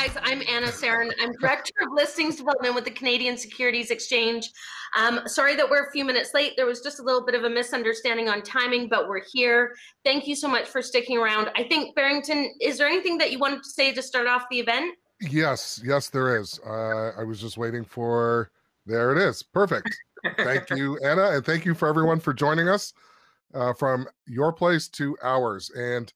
guys, I'm Anna Serin. I'm Director of Listings Development with the Canadian Securities Exchange. Sorry that we're a few minutes late. There was just a little bit of a misunderstanding on timing, but we're here. Thank you so much for sticking around. I think, Barrington, is there anything that you wanted to say to start off the event? Yes, there is. I was just waiting for, there it is. Perfect. Thank you, Anna, and thank you for everyone for joining us from your place to ours. And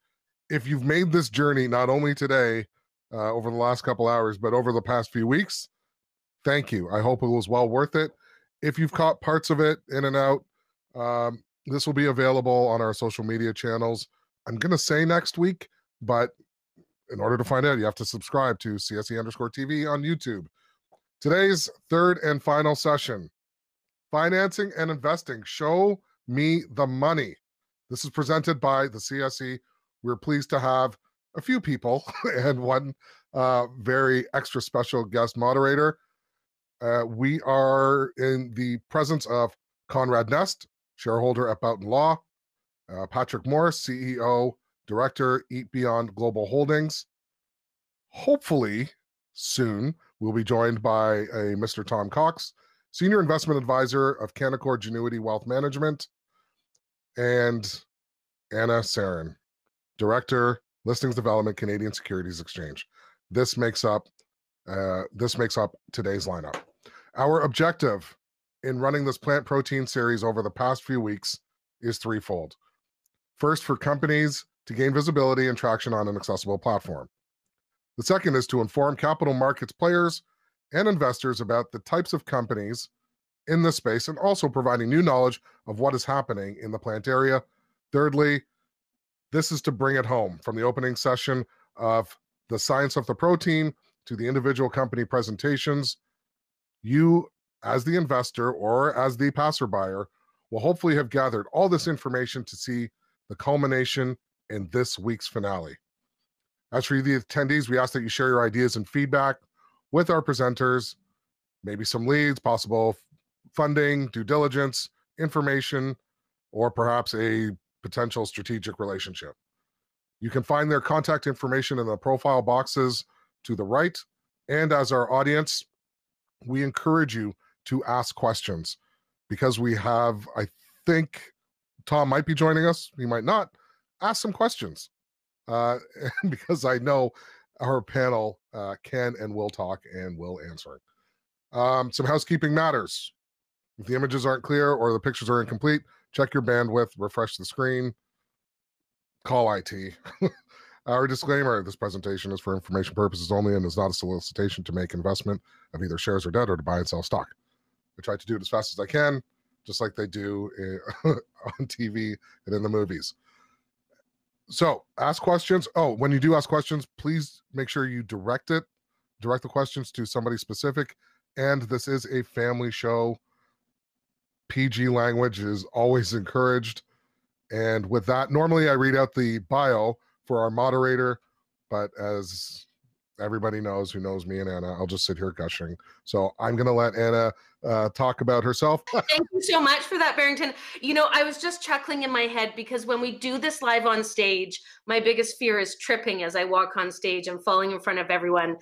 if you've made this journey, not only today, over the last couple hours, but over the past few weeks, thank you. I hope it was well worth it. If you've caught parts of it in and out, this will be available on our social media channels. I'm going to say next week, but in order to find out, you have to subscribe to CSE_TV on YouTube. Today's third and final session, Financing and Investing. Show me the money. This is presented by the CSE. We're pleased to have a few people and one very extra special guest moderator. We are in the presence of Conrad Nest, shareholder at Barrington Law, Patrick Morris, CEO, Director, Eat Beyond Global Holdings. Hopefully soon, we'll be joined by a Mr. Tom Cox, Senior Investment Advisor of Canaccord Genuity Wealth Management, and Anna Serin, Director, Listings Development, Canadian Securities Exchange. This makes up today's lineup. Our objective in running this plant protein series over the past few weeks is threefold. First, for companies to gain visibility and traction on an accessible platform. The second is to inform capital markets players and investors about the types of companies in this space and also providing new knowledge of what is happening in the plant area. Thirdly, this is to bring it home from the opening session of the science of the protein to the individual company presentations. You, as the investor or as the passerby, will hopefully have gathered all this information to see the culmination in this week's finale. As for the attendees, we ask that you share your ideas and feedback with our presenters, maybe some leads, possible funding, due diligence, information, or perhaps a potential strategic relationship. You can find their contact information in the profile boxes to the right. And as our audience, we encourage you to ask questions because we have, I think Tom might be joining us, he might not. Ask some questions because I know our panel can and will talk and will answer. Some housekeeping matters. If the images aren't clear or the pictures are incomplete, check your bandwidth, refresh the screen, call IT. Our disclaimer, this presentation is for information purposes only and is not a solicitation to make investment of either shares or debt or to buy and sell stock. I try to do it as fast as I can, just like they do on TV and in the movies. So ask questions. Oh, when you do ask questions, please make sure you direct the questions to somebody specific. And this is a family show. PG language is always encouraged. And with that, normally I read out the bio for our moderator, but as everybody knows who knows me and Anna, I'll just sit here gushing. So I'm going to let Anna talk about herself. Thank you so much for that, Barrington. You know, I was just chuckling in my head because when we do this live on stage, my biggest fear is tripping as I walk on stage and falling in front of everyone.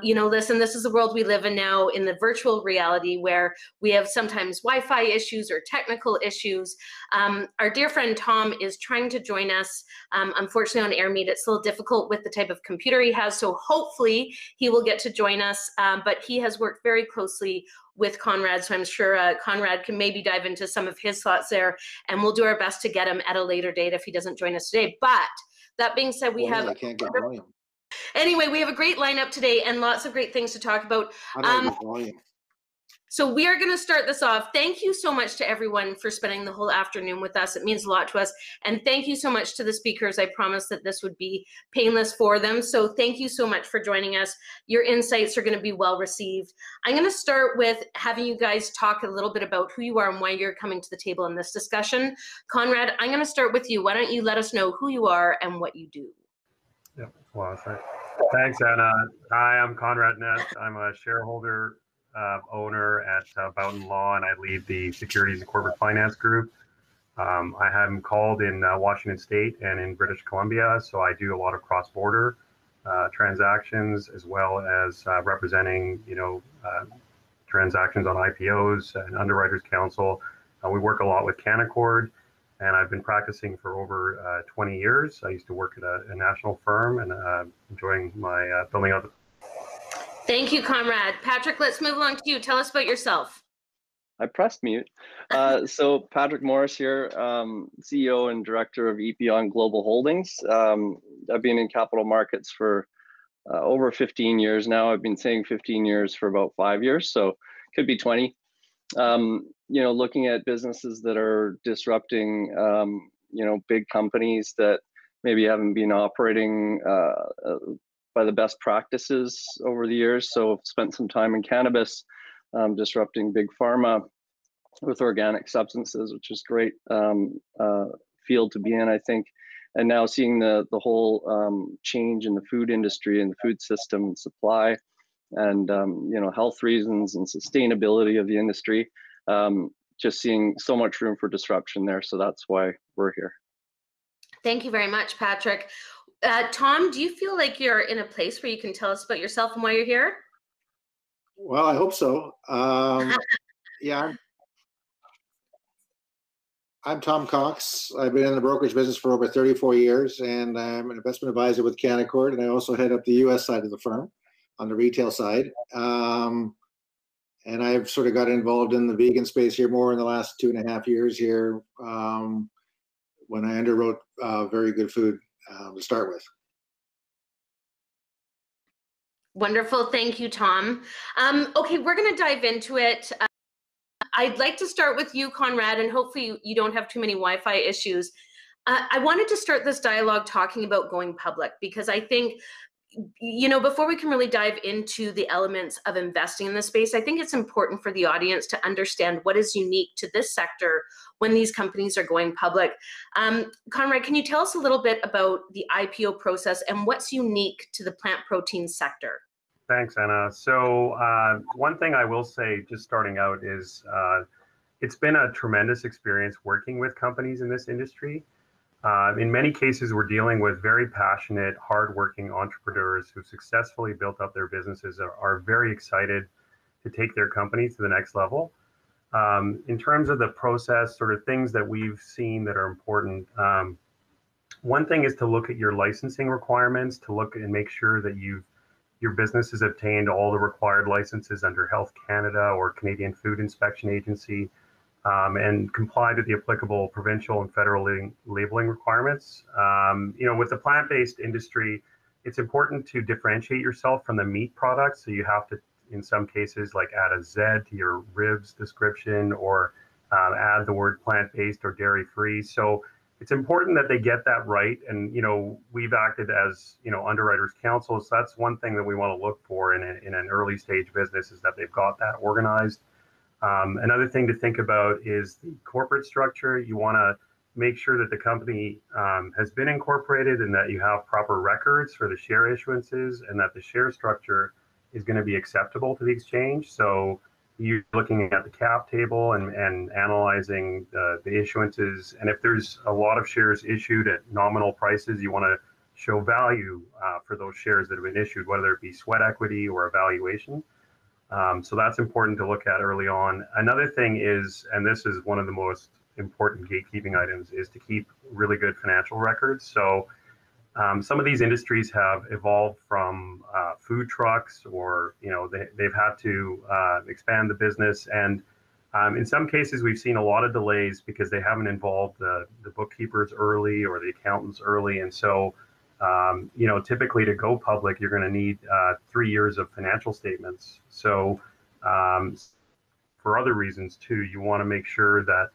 You know, listen, this is the world we live in now in the virtual reality where we have sometimes Wi-Fi issues or technical issues. Our dear friend Tom is trying to join us. Unfortunately on AirMeet, it's a little difficult with the type of computer he has. So hopefully he will get to join us. But he has worked very closely with Conrad, so I'm sure Conrad can maybe dive into some of his thoughts there, and we'll do our best to get him at a later date if he doesn't join us today. But that being said, we have... I can't get volume. Anyway, we have a great lineup today and lots of great things to talk about. So we are going to start this off. Thank you so much to everyone for spending the whole afternoon with us. It means a lot to us. And thank you so much to the speakers. I promised that this would be painless for them. So thank you so much for joining us. Your insights are going to be well received. I'm going to start with having you guys talk a little bit about who you are and why you're coming to the table in this discussion. Conrad, I'm going to start with you. Why don't you let us know who you are and what you do? Yeah, well, thanks, Anna. Hi, I'm Conrad Nest. I'm a shareholder owner at Barrington Law, and I lead the Securities and Corporate Finance Group. I am called in Washington State and in British Columbia, so I do a lot of cross-border transactions, as well as representing, transactions on IPOs and Underwriters Council. We work a lot with Canaccord, and I've been practicing for over 20 years. I used to work at a national firm, and enjoying my building out. Thank you, Conrad. Patrick, let's move along to you. Tell us about yourself. I pressed mute. So Patrick Morris here, CEO and Director of Epion Global Holdings. I've been in capital markets for over 15 years now. I've been saying 15 years for about 5 years, so could be 20. Looking at businesses that are disrupting, big companies that maybe haven't been operating by the best practices over the years. So I've spent some time in cannabis, disrupting big pharma with organic substances, which is great field to be in, I think. And now seeing the whole change in the food industry and the food system and supply, and health reasons and sustainability of the industry, just seeing so much room for disruption there. So that's why we're here. Thank you very much, Patrick. Tom, do you feel like you're in a place where you can tell us about yourself and why you're here? Well, I hope so. Yeah, I'm Tom Cox. I've been in the brokerage business for over 34 years, and I'm an investment advisor with Canaccord, and I also head up the U.S. side of the firm on the retail side. And I've sort of got involved in the vegan space here more in the last 2.5 years here, when I underwrote Very Good Food to start with. Wonderful. Thank you, Tom. Okay, we're going to dive into it. I'd like to start with you, Conrad, and hopefully you don't have too many Wi-Fi issues. I wanted to start this dialogue talking about going public, because I think, before we can really dive into the elements of investing in this space, I think it's important for the audience to understand what is unique to this sector when these companies are going public. Conrad, can you tell us a little bit about the IPO process and what's unique to the plant protein sector? Thanks, Anna. So one thing I will say, just starting out, is it's been a tremendous experience working with companies in this industry. In many cases, we're dealing with very passionate, hardworking entrepreneurs who successfully built up their businesses, are very excited to take their company to the next level. In terms of the process, sort of things that we've seen that are important, one thing is to look at your licensing requirements, to look and make sure that your business has obtained all the required licenses under Health Canada or Canadian Food Inspection Agency, and complied with the applicable provincial and federal labeling requirements. With the plant-based industry, it's important to differentiate yourself from the meat products. So you have to, in some cases, like add a Z to your ribs description, or add the word plant-based or dairy-free. So it's important that they get that right. And, we've acted as, Underwriters Council. So that's one thing that we want to look for in an early stage business, is that they've got that organized. Another thing to think about is the corporate structure. You want to make sure that the company has been incorporated, and that you have proper records for the share issuances, and that the share structure is going to be acceptable to the exchange. So you're looking at the cap table and analyzing the issuances. And if there's a lot of shares issued at nominal prices, you want to show value for those shares that have been issued, whether it be sweat equity or a valuation. So that's important to look at early on. Another thing is, and this is one of the most important gatekeeping items, is to keep really good financial records. So some of these industries have evolved from food trucks, or they've had to expand the business, and in some cases we've seen a lot of delays because they haven't involved the bookkeepers early or the accountants early. And so typically to go public, you're going to need 3 years of financial statements. So for other reasons too, you want to make sure that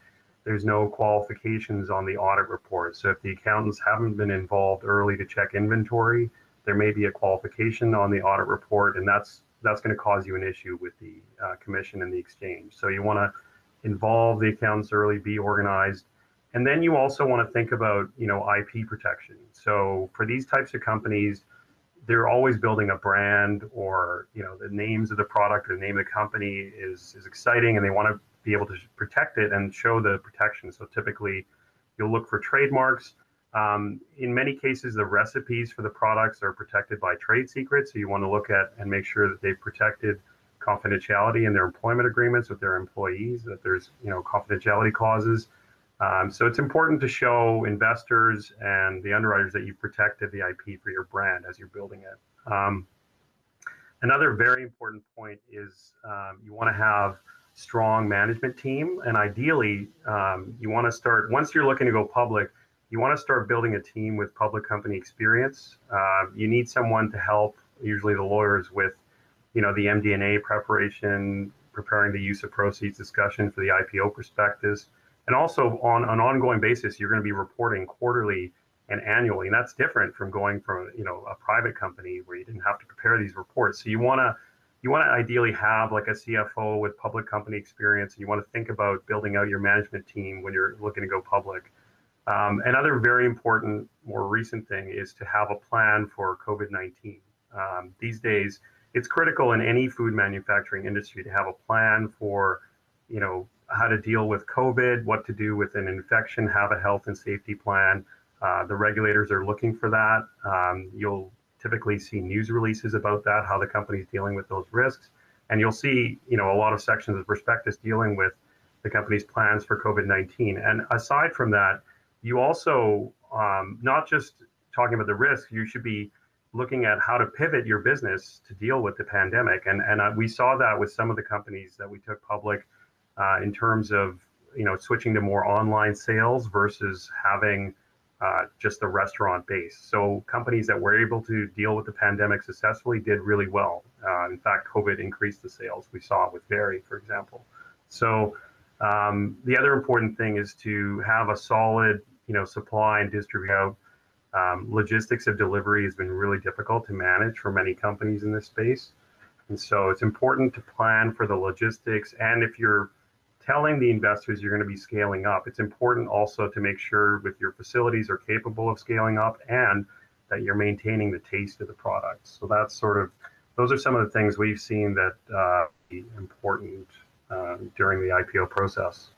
there's no qualifications on the audit report. So if the accountants haven't been involved early to check inventory, there may be a qualification on the audit report, and that's going to cause you an issue with the commission and the exchange. So you want to involve the accountants early, be organized. And then you also want to think about, IP protection. So for these types of companies, they're always building a brand, or, the names of the product or the name of the company is exciting, and they want to be able to protect it and show the protection. So typically you'll look for trademarks. In many cases, the recipes for the products are protected by trade secrets, so you want to look at and make sure that they've protected confidentiality in their employment agreements with their employees, that there's confidentiality clauses. So it's important to show investors and the underwriters that you've protected the IP for your brand as you're building it. Another very important point is you want to have strong management team, and ideally you want to start, once you're looking to go public, you want to start building a team with public company experience. You need someone to help, usually the lawyers, with the MD&A preparation, preparing the use of proceeds discussion for the IPO prospectus, and also on an ongoing basis, you're going to be reporting quarterly and annually, and that's different from going from a private company where you didn't have to prepare these reports. So you want to ideally have like a CFO with public company experience, and you want to think about building out your management team when you're looking to go public. Another very important, more recent thing is to have a plan for COVID-19. These days, it's critical in any food manufacturing industry to have a plan for, how to deal with COVID, what to do with an infection, have a health and safety plan. The regulators are looking for that. You'll typically see news releases about that, how the company is dealing with those risks. And you'll see, a lot of sections of the prospectus dealing with the company's plans for COVID-19. And aside from that, you also, not just talking about the risks, you should be looking at how to pivot your business to deal with the pandemic. And we saw that with some of the companies that we took public in terms of, switching to more online sales versus having just the restaurant base. So companies that were able to deal with the pandemic successfully did really well. In fact, COVID increased the sales. We saw it with Very, for example. So the other important thing is to have a solid, supply and distribute out. Logistics of delivery has been really difficult to manage for many companies in this space. And so it's important to plan for the logistics. And if you're telling the investors you're going to be scaling up, it's important also to make sure that your facilities are capable of scaling up and that you're maintaining the taste of the products. So that's those are some of the things we've seen that are important during the IPO process.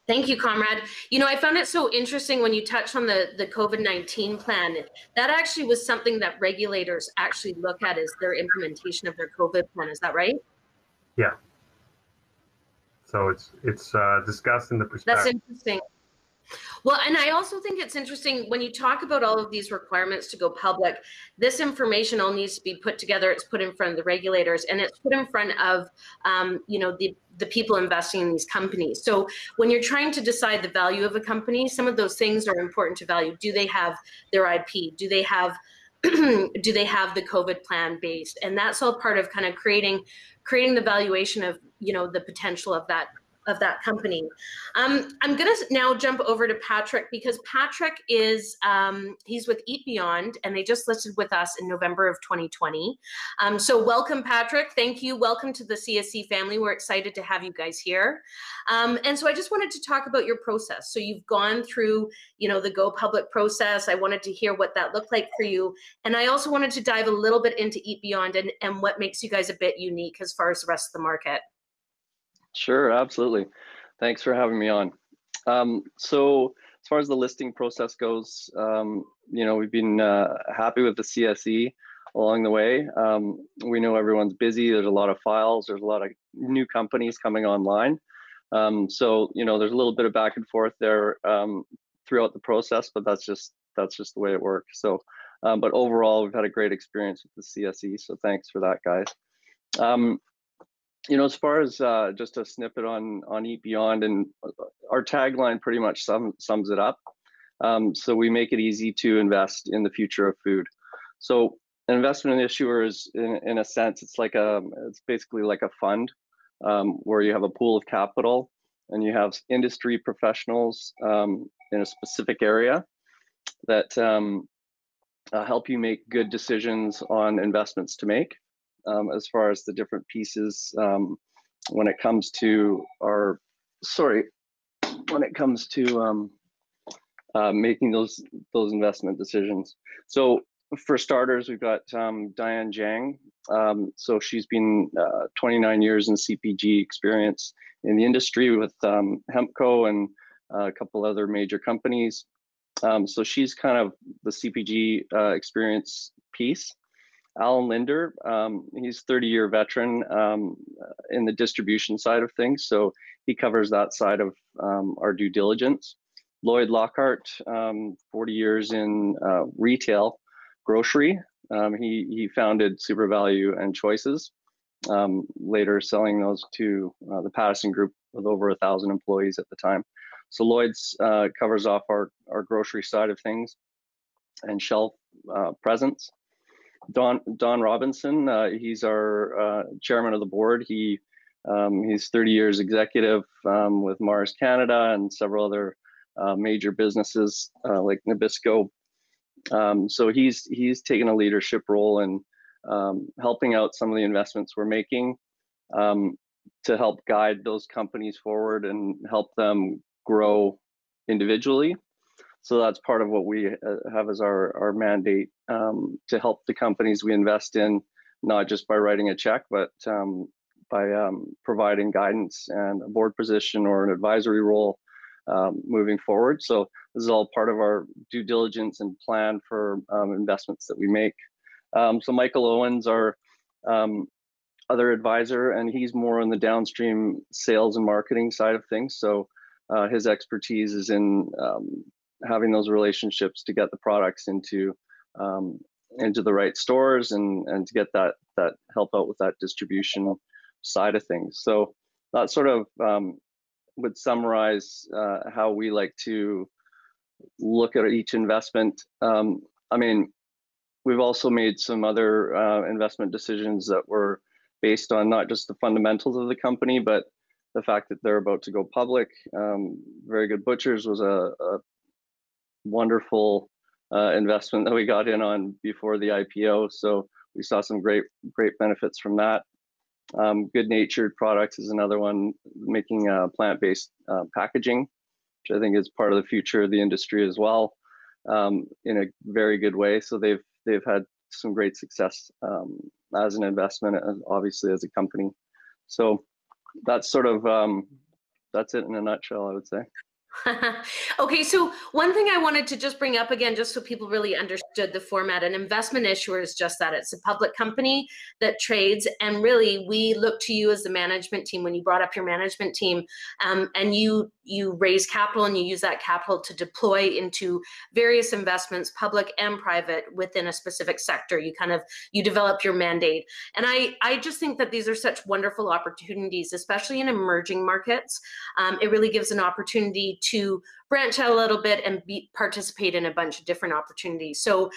Thank you, Conrad. I found it so interesting when you touched on the COVID-19 plan. That actually was something that regulators actually look at as their implementation of their COVID plan. Is that right? Yeah. So it's discussed in the prospectus. That's interesting. Well, and I also think it's interesting when you talk about all of these requirements to go public, this information all needs to be put together. It's put in front of the regulators, and it's put in front of, the people investing in these companies. So when you're trying to decide the value of a company, some of those things are important to value. Do they have their IP? Do they have the COVID plan based? And that's all part of kind of creating the valuation of, the potential of that company. I'm going to now jump over to Patrick, because Patrick is, he's with Eat Beyond, and they just listed with us in November of 2020. So welcome, Patrick. Thank you. Welcome to the CSC family. We're excited to have you guys here. And so I just wanted to talk about your process. So you've gone through, the go public process. I wanted to hear what that looked like for you. And I also wanted to dive a little bit into Eat Beyond and what makes you guys a bit unique as far as the rest of the market. Sure, absolutely. Thanks for having me on. So as far as the listing process goes, we've been happy with the CSE along the way. We know everyone's busy. There's a lot of files. There's a lot of new companies coming online. So there's a little bit of back and forth there throughout the process, but that's just the way it works. So, but overall, we've had a great experience with the CSE. So thanks for that, guys. As far as just a snippet on Eat Beyond, and our tagline pretty much sums it up. So we make it easy to invest in the future of food. So an investment issuer is, in a sense, it's basically like a fund where you have a pool of capital and you have industry professionals in a specific area that help you make good decisions on investments to make. As far as the different pieces when it comes to making those investment decisions. So for starters, we've got Diane Zhang. So she's been 29 years in CPG experience in the industry with Hempco and a couple other major companies. So she's kind of the CPG experience piece. Alan Linder, he's 30-year veteran in the distribution side of things, so he covers that side of our due diligence. Lloyd Lockhart, 40 years in retail, grocery. He founded Super Value and Choices, later selling those to the Pattison Group with over 1,000 employees at the time. So Lloyd's covers off our grocery side of things and shelf presence. Don Robinson, he's our chairman of the board. He's 30 years executive with Mars Canada and several other major businesses like Nabisco. So he's taken a leadership role in helping out some of the investments we're making to help guide those companies forward and help them grow individually. So that's part of what we have as our mandate, to help the companies we invest in, not just by writing a check, but by providing guidance and a board position or an advisory role moving forward. So this is all part of our due diligence and plan for investments that we make. So Michael Owens, our other advisor, and he's more on the downstream sales and marketing side of things. So his expertise is in having those relationships to get the products into the right stores and to get that help out with that distribution side of things. So that sort of would summarize how we like to look at each investment. I mean, we've also made some other investment decisions that were based on not just the fundamentals of the company, but the fact that they're about to go public. Very Good Butchers was a wonderful investment that we got in on before the IPO. So we saw some great benefits from that. Good Natured Products is another one, making plant-based packaging, which I think is part of the future of the industry as well, in a very good way. So they've had some great success as an investment and obviously as a company. So that's sort of that's it in a nutshell, I would say. Okay, so one thing I wanted to just bring up again, just so people really understood the format, an investment issuer is just that. It's a public company that trades, and really we look to you as the management team when you brought up your management team, and you raise capital and you use that capital to deploy into various investments, public and private, within a specific sector. You develop your mandate. And I just think that these are such wonderful opportunities, especially in emerging markets. It really gives an opportunity to branch out a little bit and participate in a bunch of different opportunities. So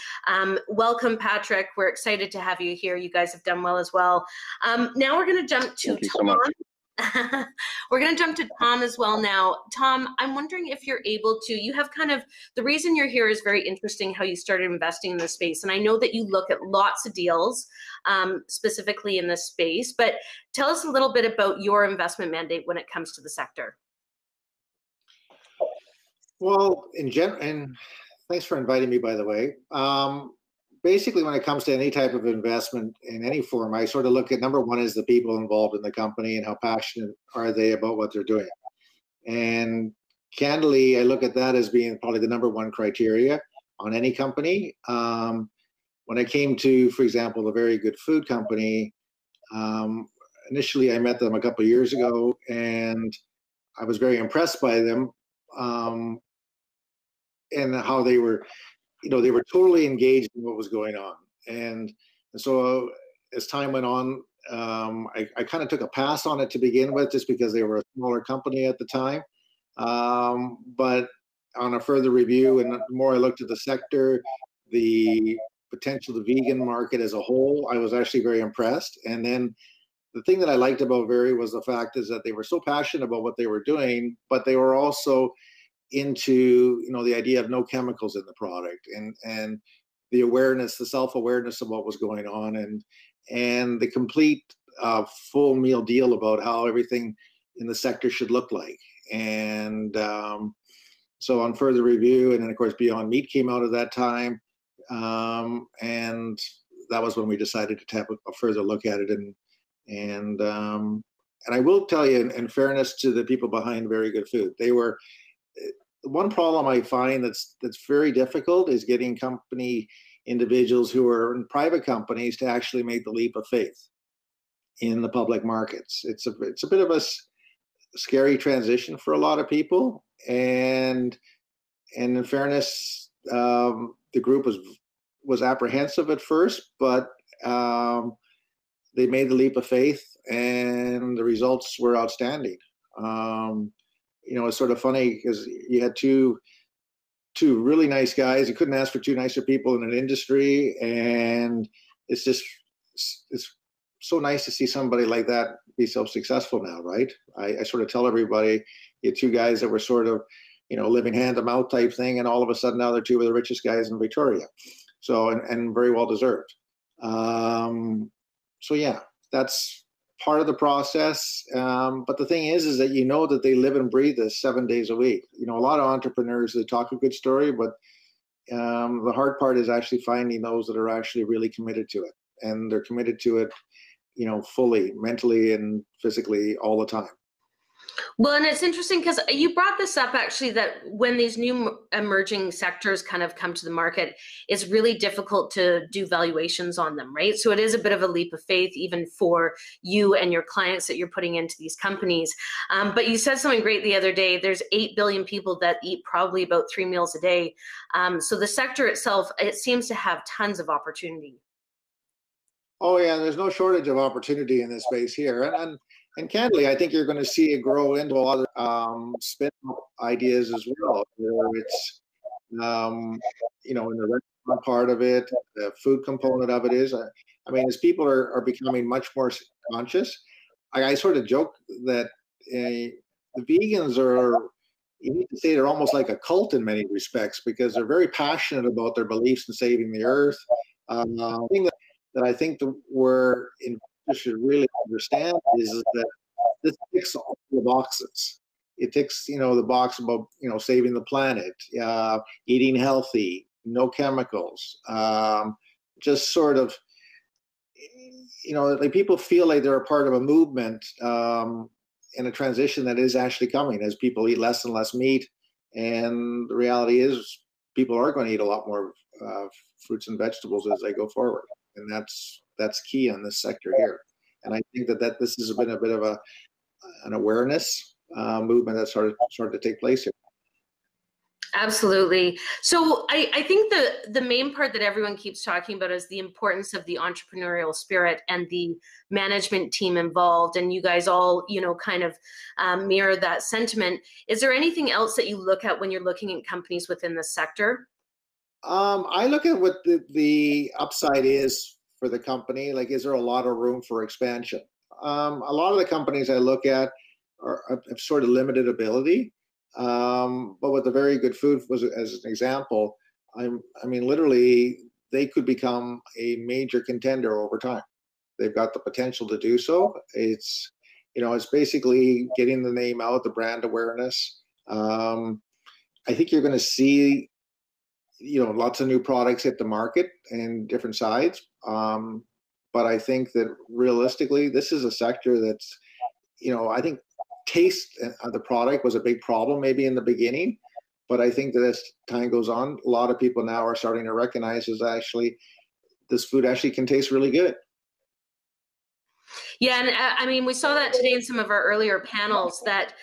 welcome, Patrick. We're excited to have you here. You guys have done well as well. Now we're going to jump to Thank you so much. We're going to jump to Tom as well now. Tom, I'm wondering if you're able to, you have kind of, the reason you're here is very interesting, how you started investing in this space. And I know that you look at lots of deals specifically in this space, but tell us a little bit about your investment mandate when it comes to the sector. Well, in general, and thanks for inviting me, by the way. Basically, when it comes to any type of investment in any form, I sort of look at, number one is the people involved in the company and how passionate are they about what they're doing. And candidly, I look at that as being probably the number one criteria on any company. When I came to, for example, the Very Good Food Company, initially I met them a couple of years ago, and I was very impressed by them. And how they were, they were totally engaged in what was going on. And so as time went on, I kind of took a pass on it to begin with, just because they were a smaller company at the time. But on a further review, and the more I looked at the sector, the potential of the vegan market as a whole, I was actually very impressed. And then the thing that I liked about Very was the fact is that they were so passionate about what they were doing, but they were also into the idea of no chemicals in the product, and the awareness, the self-awareness of what was going on, and the complete full meal deal about how everything in the sector should look like. And so on further review, and then of course Beyond Meat came out at that time, and that was when we decided to have a further look at it. And I will tell you, in fairness to the people behind Very Good Food, they were one problem I find that's very difficult is getting company individuals who are in private companies to actually make the leap of faith in the public markets. It's a bit of a scary transition for a lot of people, and in fairness, the group was apprehensive at first, but they made the leap of faith, and the results were outstanding. It's sort of funny because you had two really nice guys. You couldn't ask for two nicer people in an industry, and it's so nice to see somebody like that be so successful now, right? I sort of tell everybody, you had two guys that were sort of, living hand to mouth type thing, and all of a sudden now they're two of the richest guys in Victoria. So, and very well deserved. So yeah, that's part of the process. But the thing is that that they live and breathe this 7 days a week. A lot of entrepreneurs, they talk a good story, but the hard part is actually finding those that are actually really committed to it. And they're committed to it, fully, mentally and physically all the time. Well, and it's interesting because you brought this up actually, that when these new emerging sectors kind of come to the market, it's really difficult to do valuations on them, right? So it is a bit of a leap of faith, even for you and your clients that you're putting into these companies. But you said something great the other day. There's 8 billion people that eat probably about 3 meals a day. So the sector itself, it seems to have tons of opportunity. Oh yeah, there's no shortage of opportunity in this space here, and candidly, I think you're going to see it grow into a lot of spin-off ideas as well. It's in the restaurant part of it, the food component of it is. I mean, as people are becoming much more conscious, I sort of joke that the vegans are. You need to say they're almost like a cult in many respects, because they're very passionate about their beliefs in saving the earth. The thing that I think where investors should really understand is that this ticks all the boxes. It ticks, the box about, saving the planet, eating healthy, no chemicals, just sort of, like people feel like they're a part of a movement in a transition that is actually coming as people eat less and less meat. And the reality is people are going to eat a lot more fruits and vegetables as they go forward. And that's key in this sector here. And I think that this has been a bit of an awareness movement that started to take place here. Absolutely. So I think the main part that everyone keeps talking about is the importance of the entrepreneurial spirit and the management team involved. And you guys all, kind of mirror that sentiment. Is there anything else that you look at when you're looking at companies within the sector? I look at what the upside is for the company. Like, is there a lot of room for expansion? A lot of the companies I look at have sort of limited ability. But with the very good food, as an example, I mean, literally, they could become a major contender over time. They've got the potential to do so. It's basically getting the name out, the brand awareness. I think you're going to see, lots of new products hit the market and different sides. But I think that realistically, this is a sector that's, I think taste of the product was a big problem maybe in the beginning, but I think that as time goes on, a lot of people now are starting to recognize this food actually can taste really good. Yeah, and I mean, we saw that today in some of our earlier panels, that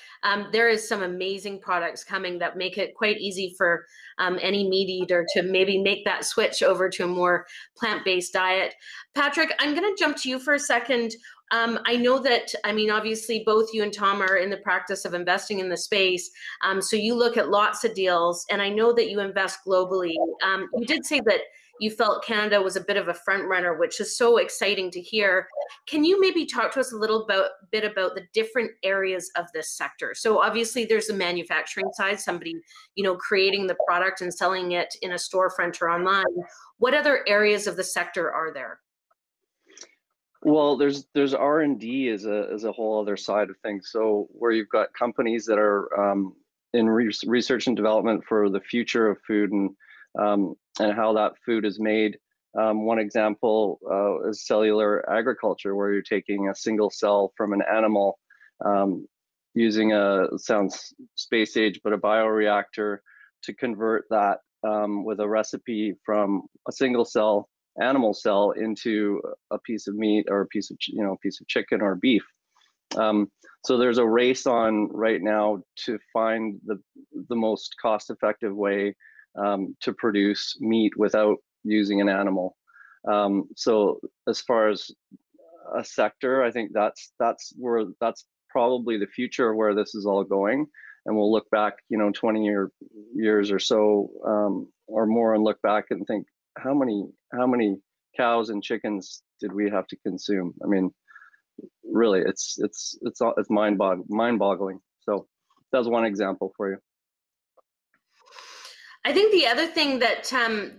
there is some amazing products coming that make it quite easy for any meat eater to maybe make that switch over to a more plant-based diet. Patrick, I'm going to jump to you for a second. I know that, obviously both you and Tom are in the practice of investing in the space. So you look at lots of deals, and I know that you invest globally. You did say that you felt Canada was a bit of a front runner, which is so exciting to hear. Can you maybe talk to us a little bit about the different areas of this sector? So obviously there's the manufacturing side, somebody, creating the product and selling it in a storefront or online. What other areas of the sector are there? Well, there's R&D as a whole other side of things. So where you've got companies that are in research and development for the future of food and how that food is made. One example is cellular agriculture, where you're taking a single cell from an animal, using sounds space age, but a bioreactor to convert that with a recipe from a single cell animal cell into a piece of meat or a piece of chicken or beef. So there's a race on right now to find the most cost-effective way to produce meat without using an animal. So as far as a sector, I think that's probably the future where this is all going. And we'll look back, 20 years or so or more, and look back and think, how many cows and chickens did we have to consume? I mean, really, it's mind-boggling. So that's one example for you. I think the other thing that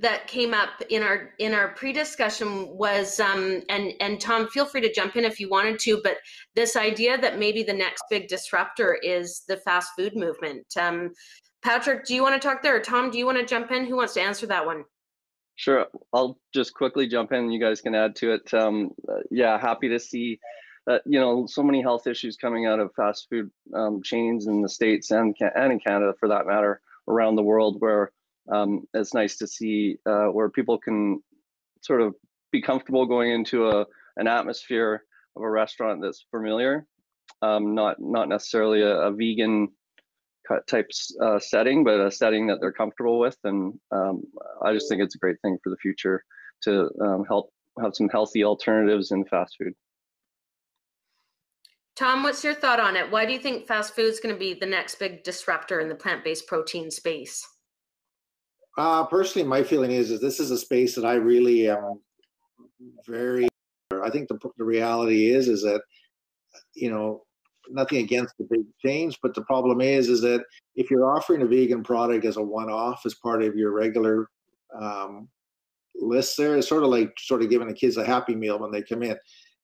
that came up in our pre-discussion was, and Tom, feel free to jump in if you wanted to, but this idea that maybe the next big disruptor is the fast food movement. Patrick, do you want to talk there, or Tom, do you want to jump in? Who wants to answer that one? Sure, I'll just quickly jump in. You guys can add to it. Yeah, happy to see that, so many health issues coming out of fast food chains in the States and in Canada, for that matter, around the world, where it's nice to see where people can sort of be comfortable going into an atmosphere of a restaurant that's familiar, not necessarily a vegan type setting, but a setting that they're comfortable with. And I just think it's a great thing for the future to help have some healthy alternatives in fast food. Tom, what's your thought on it? Why do you think fast food is going to be the next big disruptor in the plant-based protein space? Personally, my feeling is this is a space that I really am I think the reality is that, nothing against the big chains, but the problem is that if you're offering a vegan product as a one-off, as part of your regular list there, it's sort of giving the kids a Happy Meal when they come in.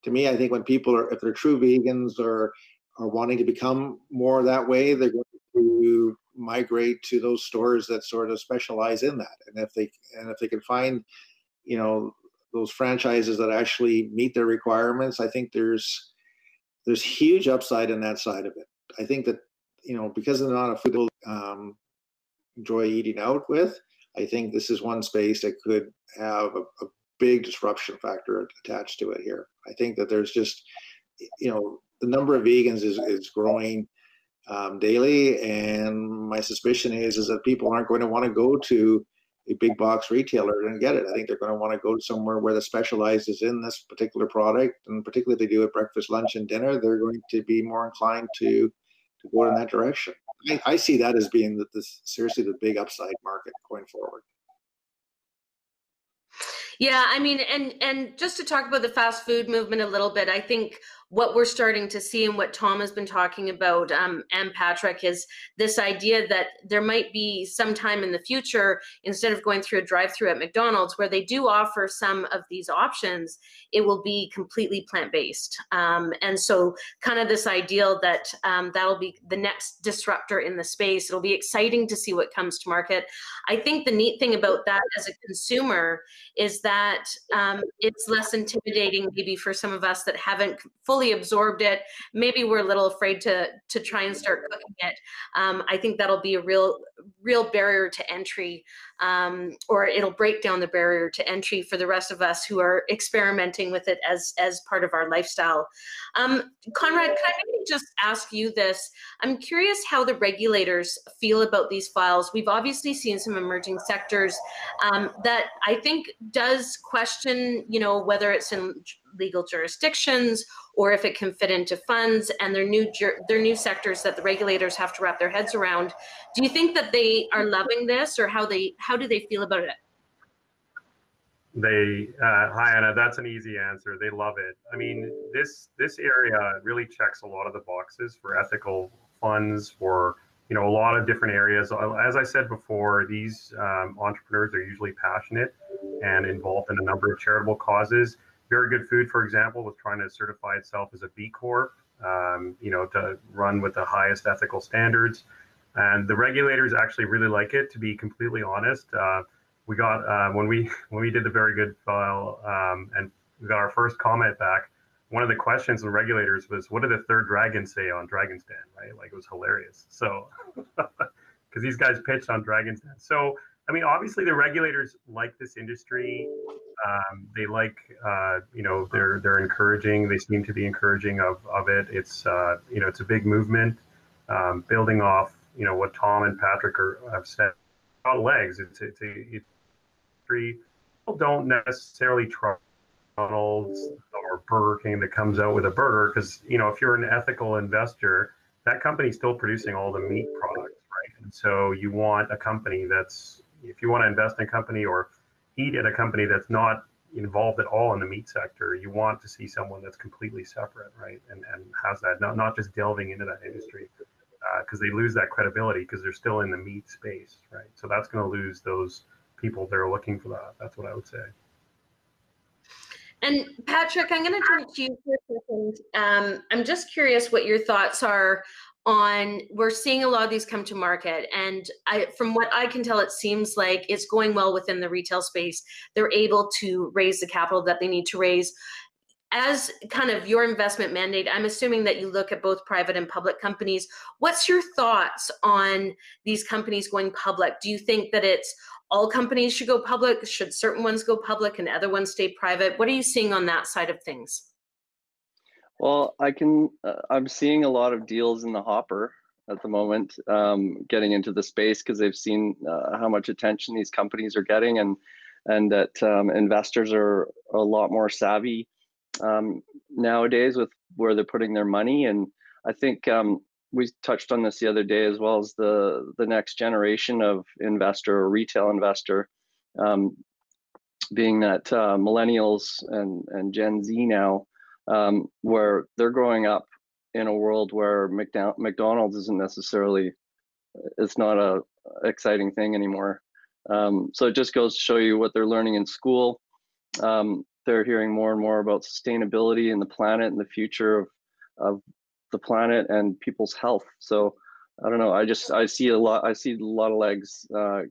To me, I think when people if they're true vegans or are wanting to become more that way, they're going to migrate to those stores that sort of specialize in that. And if they can find, those franchises that actually meet their requirements, I think there's huge upside in that side of it. I think that, because of the amount of food people enjoy eating out with, I think this is one space that could have a big disruption factor attached to it here. I think that there's just, the number of vegans is growing daily, and my suspicion is that people aren't going to want to go to a big box retailer and get it. I think they're going to want to go somewhere where the specializes in this particular product, and particularly if they do it breakfast, lunch, and dinner, they're going to be more inclined to go in that direction. I see that as being seriously the big upside market going forward. Yeah, I mean, and just to talk about the fast food movement a little bit, I think what we're starting to see and what Tom has been talking about and Patrick is this idea that there might be some time in the future, instead of going through a drive-through at McDonald's, where they do offer some of these options, it will be completely plant-based. And so kind of this ideal that that'll be the next disruptor in the space. It'll be exciting to see what comes to market. I think the neat thing about that as a consumer is that it's less intimidating maybe for some of us that haven't fully absorbed it. Maybe we're a little afraid to try and start cooking it. I think that'll be a real barrier to entry, or it'll break down the barrier to entry for the rest of us who are experimenting with it as part of our lifestyle. Conrad, can I maybe just ask you this? I'm curious how the regulators feel about these files. We've obviously seen some emerging sectors that I think does question, whether it's in legal jurisdictions or if it can fit into funds, and they're new sectors that the regulators have to wrap their heads around. Do you think that they are loving this, or how do they feel about it? Hi Anna, that's an easy answer. They love it. I mean, this area really checks a lot of the boxes for ethical funds, for a lot of different areas. As I said before, these entrepreneurs are usually passionate and involved in a number of charitable causes. Very Good Food, for example, was trying to certify itself as a B Corp, to run with the highest ethical standards. And the regulators actually really like it, to be completely honest. We got, when we did the Very Good file, and we got our first comment back, one of the questions from regulators was, what did the third dragon say on Dragon's Den, right? Like, it was hilarious. So, because these guys pitched on Dragon's Den. So, I mean, obviously the regulators like this industry. They like, they're encouraging. They seem to be encouraging of it. It's, it's a big movement, building off, what Tom and Patrick have said about legs. It's people don't necessarily trust McDonald's or Burger King that comes out with a burger, because if you're an ethical investor, that company's still producing all the meat products, right? And so you want a company that's, if you want to invest in a company or eat at a company that's not involved at all in the meat sector, you want to see someone that's completely separate, right? And has that, not just delving into that industry, because they lose that credibility because they're still in the meat space, right? So that's going to lose those people that are looking for that. That's what I would say. And Patrick, I'm going to turn to you for a second. I'm just curious what your thoughts are on, we're seeing a lot of these come to market, and from what I can tell, it seems like it's going well within the retail space. They're able to raise the capital that they need to raise. As kind of your investment mandate, I'm assuming that you look at both private and public companies. What's your thoughts on these companies going public? Do you think that it's all companies should go public? Should certain ones go public and other ones stay private? What are you seeing on that side of things? Well, I'm seeing a lot of deals in the hopper at the moment, getting into the space because they've seen how much attention these companies are getting, and that investors are a lot more savvy nowadays with where they're putting their money. And I think we touched on this the other day, as well as the next generation of investor or retail investor, being that millennials and Gen Z now, where they're growing up in a world where McDonald's isn't necessarily, it's not a exciting thing anymore. So it just goes to show you what they're learning in school. They're hearing more and more about sustainability and the planet and the future of the planet and people's health. So I don't know. I see a lot of legs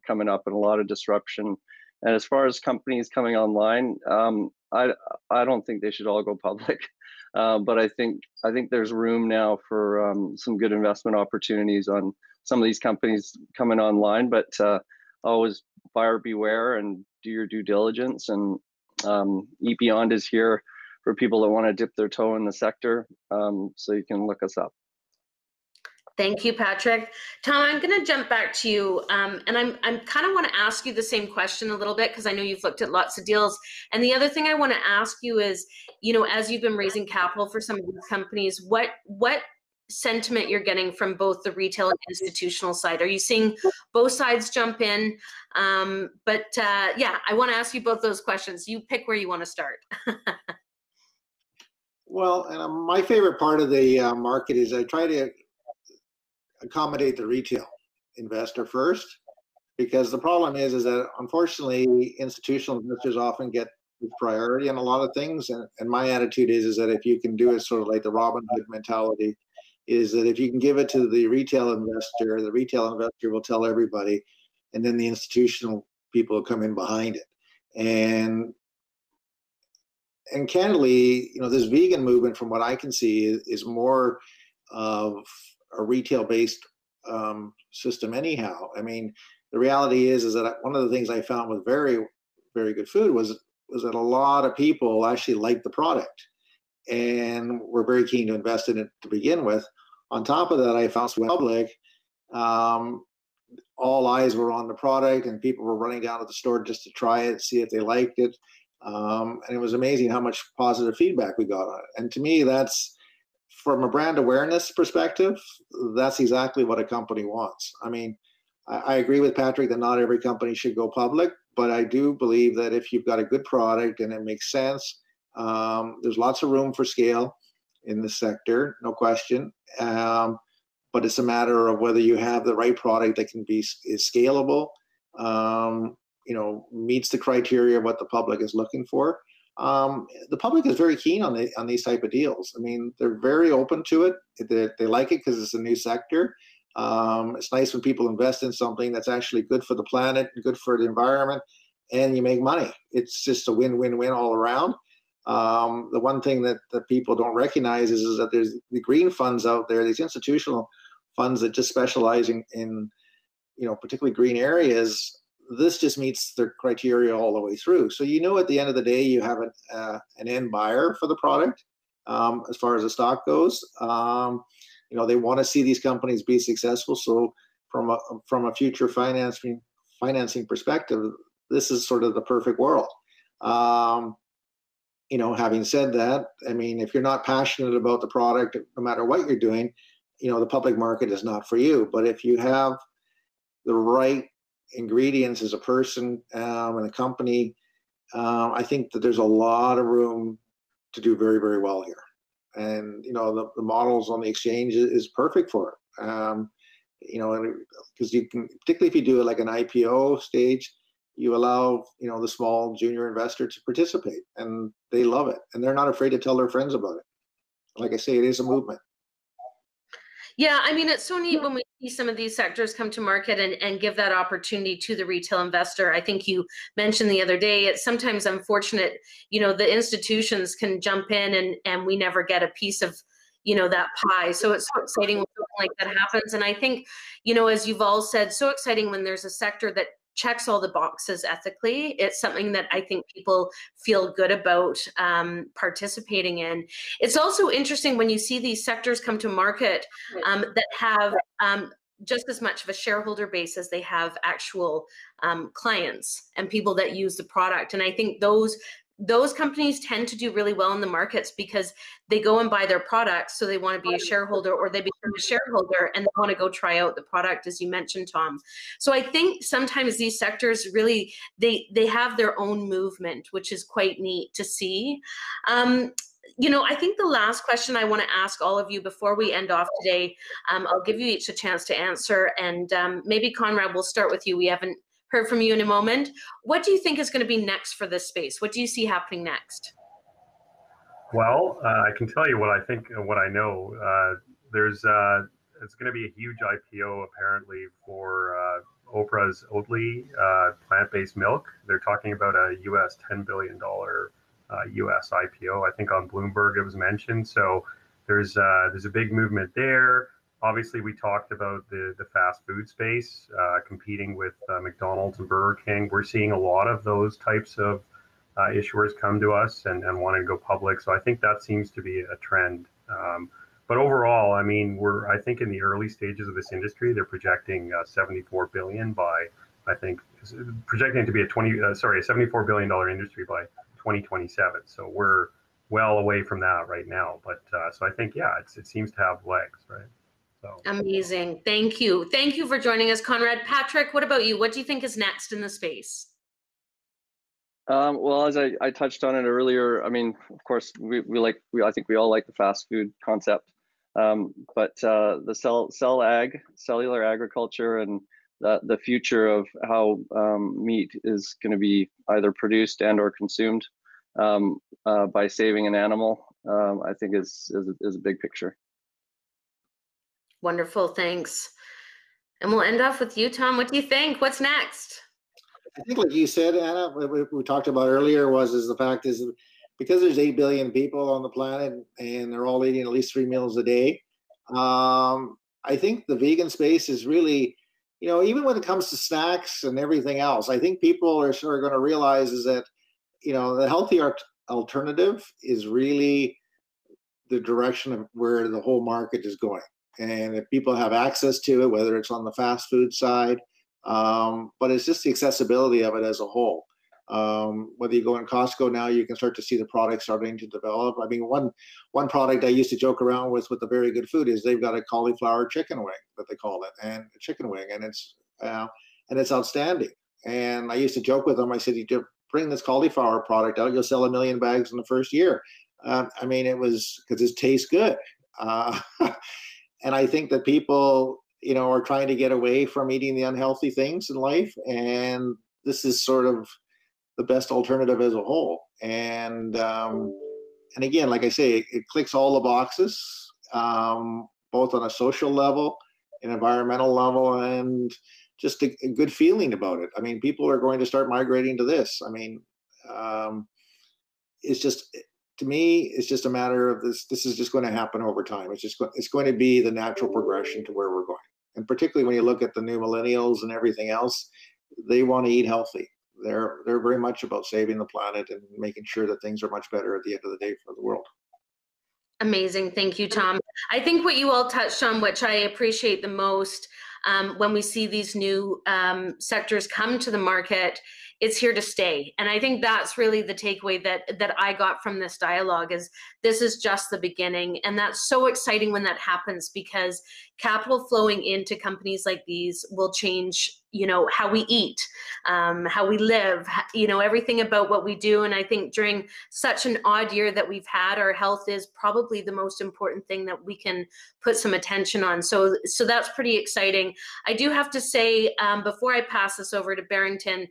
coming up and a lot of disruption. And as far as companies coming online, I don't think they should all go public. But I think there's room now for some good investment opportunities on some of these companies coming online. But always buyer beware and do your due diligence. And Eat Beyond is here for people that want to dip their toe in the sector. So you can look us up. Thank you, Patrick. Tom, I'm going to jump back to you, and I'm kind of want to ask you the same question a little bit, because I know you've looked at lots of deals. And the other thing I want to ask you is, as you've been raising capital for some of these companies, what sentiment you're getting from both the retail and institutional side? Are you seeing both sides jump in? Yeah, I want to ask you both those questions. You pick where you want to start. Well, and my favorite part of the market is I try to accommodate the retail investor first, because the problem is that unfortunately institutional investors often get priority on a lot of things, and my attitude is that if you can do it sort of like the Robin Hood mentality, is that if you can give it to the retail investor will tell everybody, and then the institutional people will come in behind it. And candidly, this vegan movement, from what I can see, is more of a retail-based system anyhow. I mean, the reality is that one of the things I found with very, very good food was that a lot of people actually liked the product and were very keen to invest in it to begin with. On top of that, I found when public, all eyes were on the product and people were running down to the store just to try it, see if they liked it. And it was amazing how much positive feedback we got on it. And to me, that's, from a brand awareness perspective, that's exactly what a company wants. I mean, I agree with Patrick that not every company should go public, but I do believe that if you've got a good product and it makes sense, there's lots of room for scale in the sector, no question. But it's a matter of whether you have the right product that is scalable, meets the criteria of what the public is looking for. The public is very keen on these type of deals. I mean, they're very open to it. They like it because it's a new sector. It's nice when people invest in something that's actually good for the planet and good for the environment, and you make money. It's just a win-win-win all around. The one thing that people don't recognize is that there's the green funds out there, these institutional funds that just specialize in particularly green areas. This just meets their criteria all the way through. So at the end of the day, you have an end buyer for the product. As far as the stock goes, they want to see these companies be successful. So from a future financing perspective, this is sort of the perfect world. Having said that, I mean, if you're not passionate about the product, no matter what you're doing, the public market is not for you. But if you have the right ingredients as a person and a company, I think that there's a lot of room to do very, very well here. And the models on the exchange is perfect for it. Because you can, particularly if you do it like an IPO stage, you allow the small junior investor to participate, and they love it, and they're not afraid to tell their friends about it. Like I say, it is a movement. Yeah, I mean, it's so neat when we see some of these sectors come to market and give that opportunity to the retail investor. I think you mentioned the other day, it's sometimes unfortunate, the institutions can jump in and we never get a piece of, that pie. So it's so exciting when something like that happens. And I think, as you've all said, so exciting when there's a sector that checks all the boxes ethically. It's something that I think people feel good about participating in. It's also interesting when you see these sectors come to market that have just as much of a shareholder base as they have actual clients and people that use the product. And I think those companies tend to do really well in the markets because they go and buy their products, so they want to be a shareholder, or they become a shareholder and they want to go try out the product, as you mentioned, Tom. So I think sometimes these sectors really, they have their own movement, which is quite neat to see. I think the last question I want to ask all of you before we end off today, I'll give you each a chance to answer, and maybe Conrad, we'll start with you. We haven't heard from you in a moment. What do you think is going to be next for this space? What do you see happening next? Well, I can tell you what I think and what I know. It's going to be a huge IPO apparently for Oprah's Oatly plant-based milk. They're talking about a US $10 billion US IPO. I think on Bloomberg it was mentioned. So there's a big movement there. Obviously, we talked about the fast food space competing with McDonald's and Burger King. We're seeing a lot of those types of issuers come to us and want to go public. So I think that seems to be a trend. But overall, I mean, I think in the early stages of this industry, they're projecting $74 billion by, I think, projecting it to be a $74 billion industry by 2027. So we're well away from that right now. But so I think, yeah, it seems to have legs, right? So. Amazing. Thank you. Thank you for joining us, Conrad. Patrick, what about you? What do you think is next in the space? Well, as I touched on it earlier, I mean, of course, I think we all like the fast food concept, but the cellular agriculture, and the future of how meat is going to be either produced and or consumed by saving an animal, I think is a big picture. Wonderful, thanks. And we'll end off with you, Tom. What do you think? What's next? I think, like you said, Anna, what we talked about earlier is the fact is because there's 8 billion people on the planet and they're all eating at least 3 meals a day. I think the vegan space is really, even when it comes to snacks and everything else, I think people are sort of going to realize is that, the healthy alternative is really the direction of where the whole market is going. And if people have access to it, whether it's on the fast food side, but it's just the accessibility of it as a whole. Whether you go in Costco now, you can start to see the products starting to develop. I mean, one product I used to joke around with the Very Good Food is they've got a cauliflower chicken wing that they call it, and a chicken wing, and it's outstanding. And I used to joke with them. I said, "You bring this cauliflower product out, you'll sell 1 million bags in the first year." I mean, it was because it tastes good. And I think that people, are trying to get away from eating the unhealthy things in life. And this is sort of the best alternative as a whole. And again, like I say, it clicks all the boxes, both on a social level, an environmental level, and just a good feeling about it. I mean, people are going to start migrating to this. I mean, it's just, to me, it's just a matter of this. This is just going to happen over time. It's going to be the natural progression to where we're going. And particularly when you look at the new millennials and everything else, they want to eat healthy. They're very much about saving the planet and making sure that things are much better at the end of the day for the world. Amazing. Thank you, Tom. I think what you all touched on, which I appreciate the most, when we see these new sectors come to the market, it's here to stay. And I think that's really the takeaway that I got from this dialogue, is this is just the beginning. And that's so exciting when that happens, because capital flowing into companies like these will change, how we eat, how we live, everything about what we do. And I think during such an odd year that we've had, our health is probably the most important thing that we can put some attention on. So that's pretty exciting. I do have to say, before I pass this over to Barrington,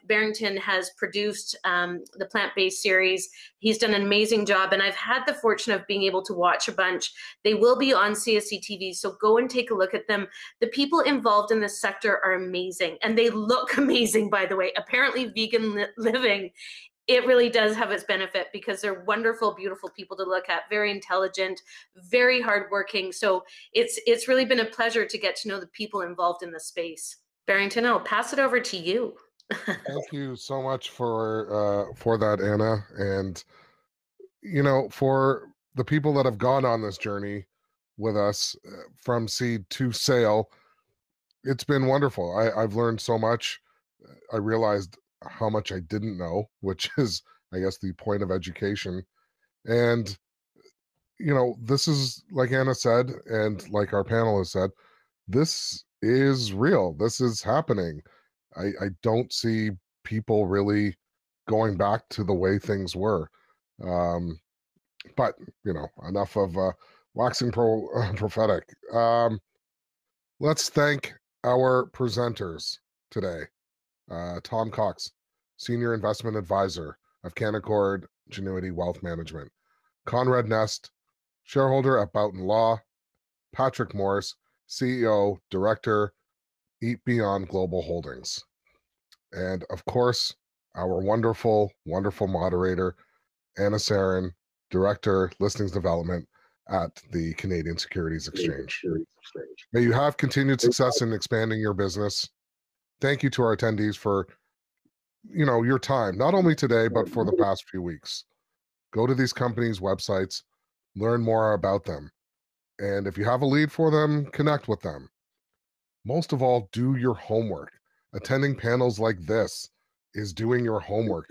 Barrington has produced the plant-based series. He's done an amazing job, and I've had the fortune of being able to watch a bunch. They will be on CSC TV, so go and take a look at them. The people involved in this sector are amazing, and they look amazing, by the way. Apparently vegan living, it really does have its benefit, because they're wonderful, beautiful people to look at, very intelligent, very hardworking. So it's really been a pleasure to get to know the people involved in the space. Barrington, I'll pass it over to you. Thank you so much for that, Anna. And for the people that have gone on this journey with us from seed to sale, it's been wonderful. I've learned so much. I realized how much I didn't know, which is, I guess, the point of education. And this is, like Anna said, and like our panel has said, this is real. This is happening. I don't see people really going back to the way things were. But, enough of waxing prophetic. Let's thank our presenters today. Tom Cox, Senior Investment Advisor of Canaccord Genuity Wealth Management. Conrad Nest, shareholder at Boughton Law. Patrick Morris, CEO, Director, Eat Beyond Global Holdings. And of course, our wonderful, wonderful moderator, Anna Serin, Director, Listings Development at the Canadian Securities Exchange. May you have continued success in expanding your business. Thank you to our attendees for, your time, not only today, but for the past few weeks. Go to these companies' websites, learn more about them. And if you have a lead for them, connect with them. Most of all, do your homework. Attending panels like this is doing your homework.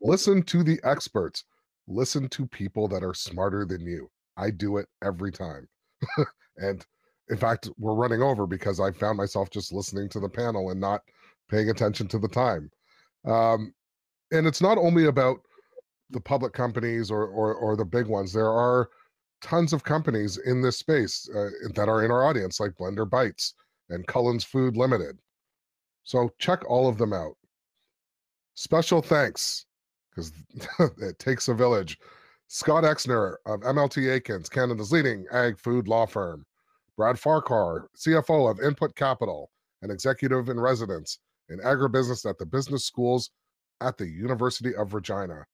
Listen to the experts. Listen to people that are smarter than you. I do it every time. And in fact, we're running over because I found myself just listening to the panel and not paying attention to the time. And it's not only about the public companies or the big ones. There are tons of companies in this space that are in our audience, like Blender Bites and Cullen's Food Limited. So check all of them out. Special thanks, because it takes a village. Scott Exner of MLT Aikens, Canada's leading ag food law firm. Brad Farquhar, CFO of Input Capital, and executive in residence in agribusiness at the business schools at the University of Regina.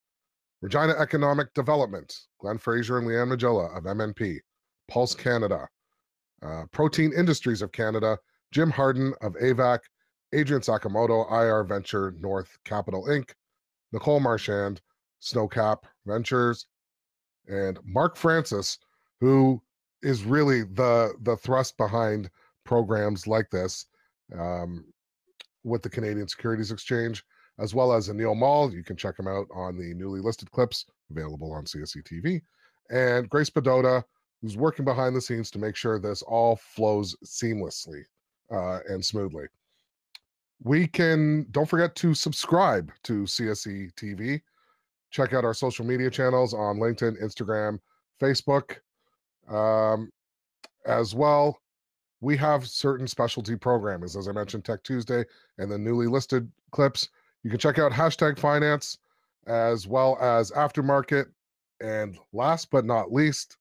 Regina Economic Development, Glenn Fraser and Leanne Magilla of MNP. Pulse Canada. Protein Industries of Canada, Jim Harden of AVAC, Adrian Sakamoto, IR Venture North Capital Inc., Nicole Marchand, Snowcap Ventures, and Mark Francis, who is really the thrust behind programs like this with the Canadian Securities Exchange, as well as Anil Mall. You can check him out on the newly listed clips available on CSC TV. And Grace Padota, who's working behind the scenes to make sure this all flows seamlessly and smoothly. Don't forget to subscribe to CSC TV. Check out our social media channels on LinkedIn, Instagram, Facebook. As well, we have certain specialty programming, as I mentioned, Tech Tuesday and the newly listed clips. You can check out #finance as well as Aftermarket. And last but not least,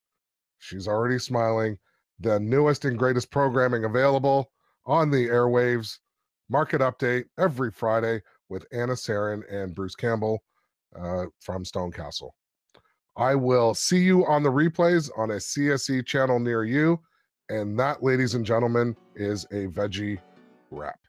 she's already smiling, the newest and greatest programming available on the airwaves, Market Update every Friday with Anna Serin and Bruce Campbell from Stone Castle. I will see you on the replays on a CSE channel near you. And that, ladies and gentlemen, is a veggie wrap.